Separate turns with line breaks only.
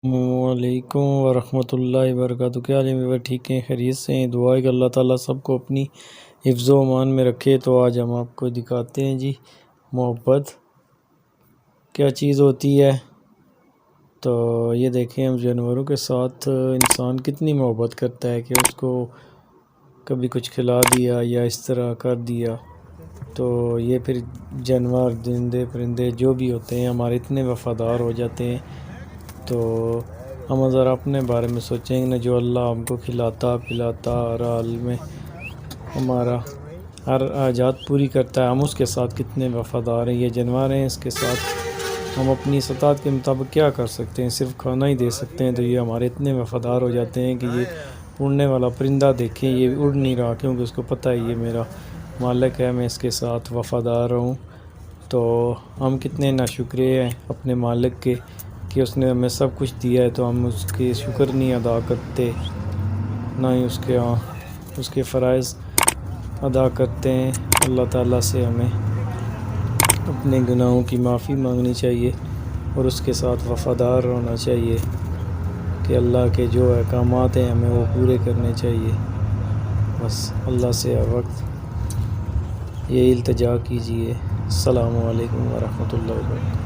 السلام علیکم ورحمۃ اللہ وبرکاتہ۔ کیا حال ہے میرے؟ ٹھیک ہیں، خیریت سے ہیں؟ دعا ہے کہ اللہ تعالیٰ سب کو اپنی حفظ و امان میں رکھے۔ تو آج ہم آپ کو دکھاتے ہیں جی محبت کیا چیز ہوتی ہے۔ تو یہ دیکھیں، ہم جانوروں کے ساتھ انسان کتنی محبت کرتا ہے کہ اس کو کبھی کچھ کھلا دیا یا اس طرح کر دیا، تو یہ پھر جانور، درندے پرندے جو بھی ہوتے ہیں ہمارے اتنے وفادار ہو جاتے ہیں۔ تو ہم ذرا اپنے بارے میں سوچیں نا، جو اللہ ہم کو کھلاتا پلاتا ہر حال میں ہمارا ہر حاجات پوری کرتا ہے، ہم اس کے ساتھ کتنے وفادار ہیں۔ یہ جانور ہیں، اس کے ساتھ ہم اپنی استطاعت کے مطابق کیا کر سکتے ہیں؟ صرف کھانا ہی دے سکتے ہیں۔ تو یہ ہمارے اتنے وفادار ہو جاتے ہیں کہ یہ اڑنے والا پرندہ دیکھیں، یہ اڑ نہیں رہا کیونکہ اس کو پتہ ہے یہ میرا مالک ہے، میں اس کے ساتھ وفادار ہوں۔ تو ہم کتنے ناشکرے ہیں اپنے مالک کے کہ اس نے ہمیں سب کچھ دیا ہے، تو ہم اس کے شکر نہیں ادا کرتے، نہ ہی اس کے فرائض ادا کرتے ہیں۔ اللہ تعالیٰ سے ہمیں اپنے گناہوں کی معافی مانگنی چاہیے اور اس کے ساتھ وفادار ہونا چاہیے کہ اللہ کے جو احکامات ہیں ہمیں وہ پورے کرنے چاہیے۔ بس اللہ سے ہر وقت یہ التجا کیجیے۔ السلام علیکم ورحمۃ اللہ وبرکاتہ۔